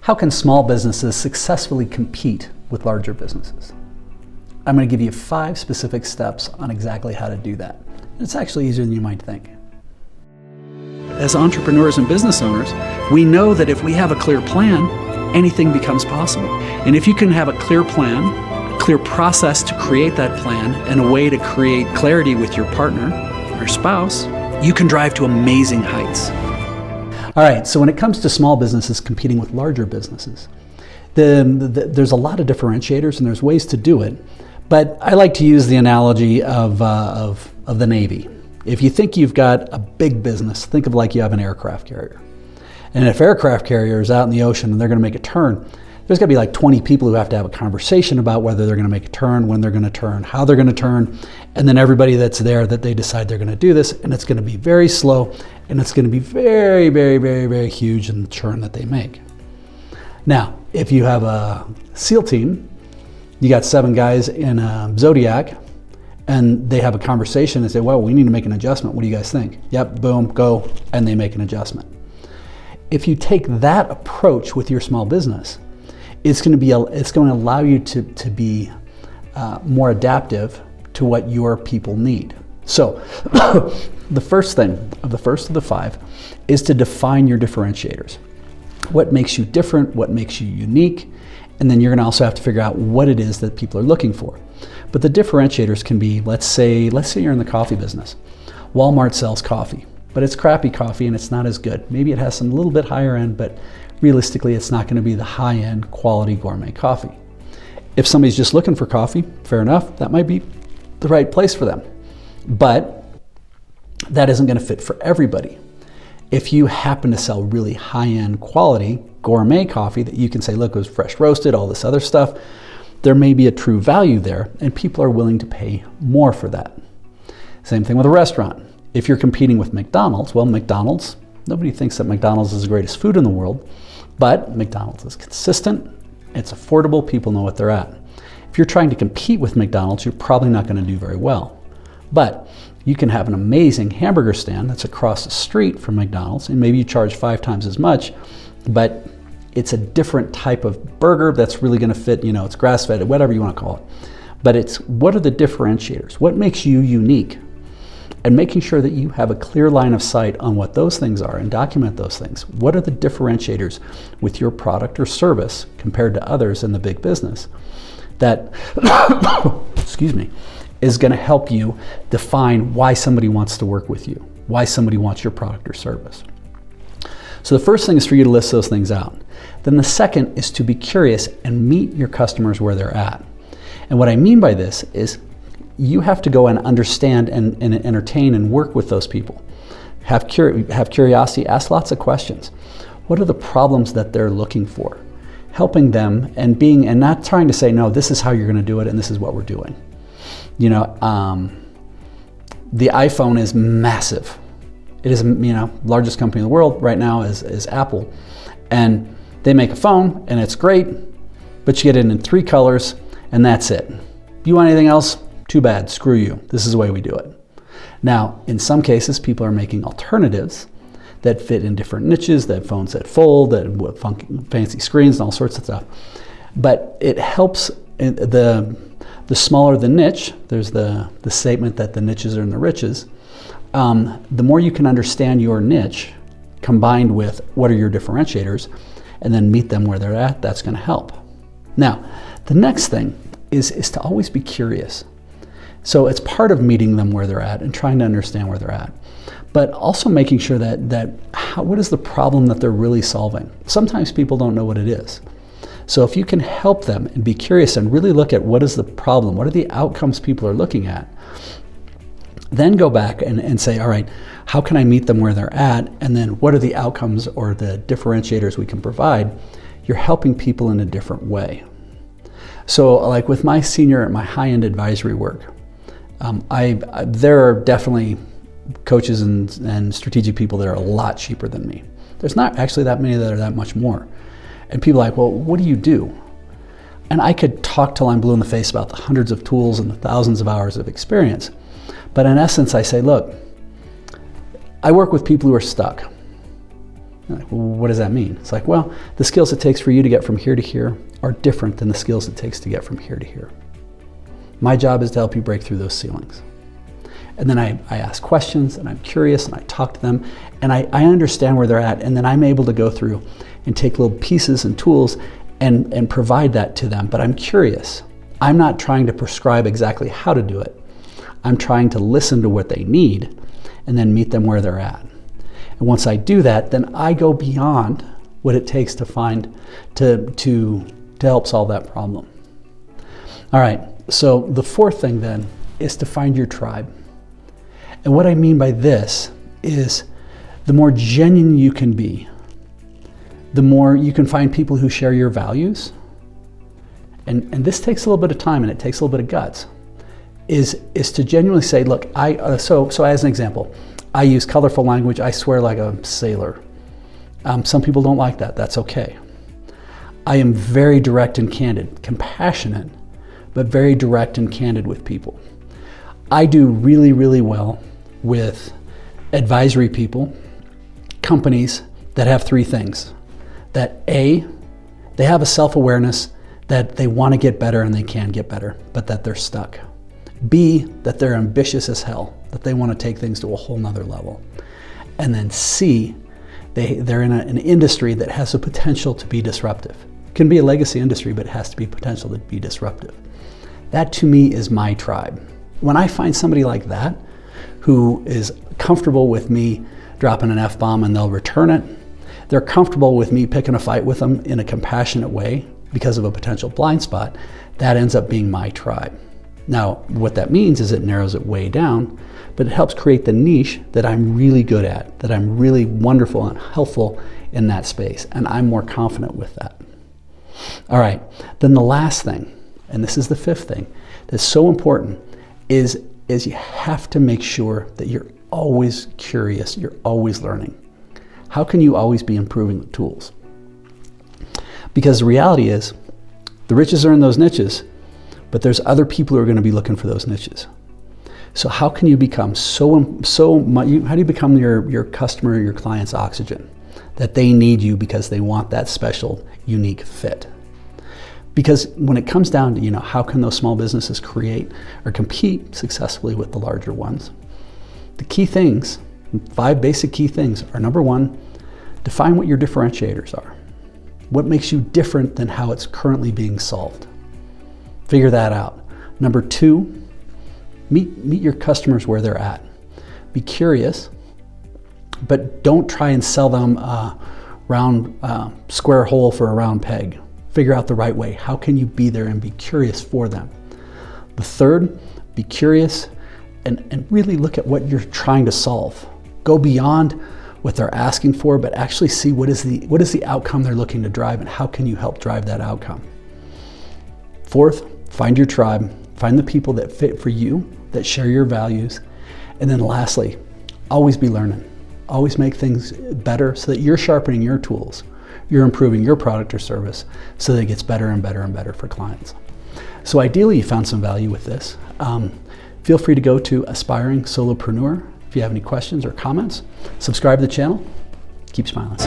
How can small businesses successfully compete with larger businesses? I'm going to give you 5 specific steps on exactly how to do that. It's actually easier than you might think. As entrepreneurs and business owners, we know that if we have a clear plan, anything becomes possible. And if you can have a clear plan, a clear process to create that plan, and a way to create clarity with your partner or spouse, you can drive to amazing heights. All right, so when it comes to small businesses competing with larger businesses, there's a lot of differentiators and there's ways to do it. But I like to use the analogy of the Navy. If you think you've got a big business, think of like you have an aircraft carrier. And if aircraft carrier is out in the ocean and they're going to make a turn, there's going to be like 20 people who have to have a conversation about whether they're going to make a turn, when they're going to turn, how they're going to turn, and then everybody that's there that they decide they're going to do this, and it's going to be very slow, and it's going to be very, very, very, very huge in the turn that they make. Now, if you have a SEAL team, you got 7 guys in a Zodiac, and they have a conversation and say, well, we need to make an adjustment. What do you guys think? Yep, boom, go, and they make an adjustment. If you take that approach with your small business, it's going to allow you to be more adaptive to what your people need. So the first of the 5 is to define your differentiators. What makes you different, what makes you unique, and then you're going to also have to figure out what it is that people are looking for. But the differentiators can be, let's say you're in the coffee business. Walmart sells coffee, but it's crappy coffee and it's not as good. Maybe it has some little bit higher end, but realistically it's not going to be the high-end quality gourmet coffee. If somebody's just looking for coffee, fair enough, that might be the right place for them. But that isn't going to fit for everybody. If you happen to sell really high-end quality gourmet coffee that you can say, look, it was fresh roasted, all this other stuff, there may be a true value there and people are willing to pay more for that. Same thing with a restaurant. If you're competing with McDonald's, well, McDonald's, nobody thinks that McDonald's is the greatest food in the world, but McDonald's is consistent, it's affordable, people know what they're at. If you're trying to compete with McDonald's, you're probably not going to do very well. But you can have an amazing hamburger stand that's across the street from McDonald's, and maybe you charge 5 times as much, but it's a different type of burger that's really going to fit, it's grass-fed, whatever you want to call it. But it's what are the differentiators? What makes you unique? And making sure that you have a clear line of sight on what those things are and document those things. What are the differentiators with your product or service compared to others in the big business that, excuse me, is going to help you define why somebody wants to work with you, why somebody wants your product or service. So the first thing is for you to list those things out. Then the second is to be curious and meet your customers where they're at. And what I mean by this is you have to go and understand and entertain and work with those people. Have curiosity, ask lots of questions. What are the problems that they're looking for? Helping them and not trying to say, no, this is how you're going to do it and this is what we're doing. The iPhone is massive. It is, largest company in the world right now is Apple. And they make a phone and it's great, but you get it in 3 colors and that's it. You want anything else? Too bad, screw you. This is the way we do it. Now, in some cases, people are making alternatives that fit in different niches, that phones that fold, that with fancy screens and all sorts of stuff. But it helps, the smaller the niche, there's the statement that the niches are in the riches, the more you can understand your niche combined with what are your differentiators and then meet them where they're at, that's going to help. Now, the next thing is to always be curious. So it's part of meeting them where they're at and trying to understand where they're at, but also making sure what is the problem that they're really solving? Sometimes people don't know what it is. So if you can help them and be curious and really look at what is the problem, what are the outcomes people are looking at, then go back and say, all right, how can I meet them where they're at? And then what are the outcomes or the differentiators we can provide? You're helping people in a different way. So like with my high-end advisory work, there are definitely coaches and strategic people that are a lot cheaper than me. There's not actually that many that are that much more. And people are like, well, what do you do? And I could talk till I'm blue in the face about the hundreds of tools and the thousands of hours of experience. But in essence, I say, look, I work with people who are stuck. Like, well, what does that mean? It's like, well, the skills it takes for you to get from here to here are different than the skills it takes to get from here to here. My job is to help you break through those ceilings. And then I ask questions, and I'm curious, and I talk to them, and I understand where they're at, and then I'm able to go through and take little pieces and tools and provide that to them. But I'm curious. I'm not trying to prescribe exactly how to do it. I'm trying to listen to what they need and then meet them where they're at. And once I do that, then I go beyond what it takes to help solve that problem. All right, so the fourth thing then is to find your tribe. And what I mean by this is the more genuine you can be, the more you can find people who share your values. And this takes a little bit of time, and it takes a little bit of guts, is to genuinely say, look, so as an example, I use colorful language. I swear like a sailor. Some people don't like that. That's okay. I am very direct and candid, compassionate, but very direct and candid with people. I do really, really well with advisory people, companies that have three things. That A, they have a self-awareness that they want to get better and they can get better, but that they're stuck. B, that they're ambitious as hell, that they want to take things to a whole nother level. And then C, they're in an industry that has the potential to be disruptive. It can be a legacy industry, but it has to be potential to be disruptive. That to me is my tribe. When I find somebody like that, who is comfortable with me dropping an F-bomb and they'll return it, they're comfortable with me picking a fight with them in a compassionate way because of a potential blind spot, that ends up being my tribe. Now, what that means is it narrows it way down, but it helps create the niche that I'm really good at, that I'm really wonderful and helpful in that space, and I'm more confident with that. All right, then the last thing, and this is the fifth thing, that's so important, is you have to make sure that you're always curious, you're always learning. How can you always be improving the tools? Because the reality is, the riches are in those niches, but there's other people who are going to be looking for those niches. So how can you become how do you become your customer, your client's oxygen? That they need you because they want that special, unique fit. Because when it comes down to, how can those small businesses create or compete successfully with the larger ones? The key things, 5 basic key things are: number 1, define what your differentiators are. What makes you different than how it's currently being solved? Figure that out. Number 2, meet your customers where they're at. Be curious, but don't try and sell them a round square hole for a round peg. Figure out the right way. How can you be there and be curious for them? The third, be curious and really look at what you're trying to solve. Go beyond what they're asking for, but actually see what is the outcome they're looking to drive, and how can you help drive that outcome. Fourth, find your tribe. Find the people that fit for you, that share your values. And then lastly, always be learning. Always make things better so that you're sharpening your tools. You're improving your product or service so that it gets better and better and better for clients. So ideally, you found some value with this. Feel free to go to Aspiring Solopreneur if you have any questions or comments. Subscribe to the channel. Keep smiling.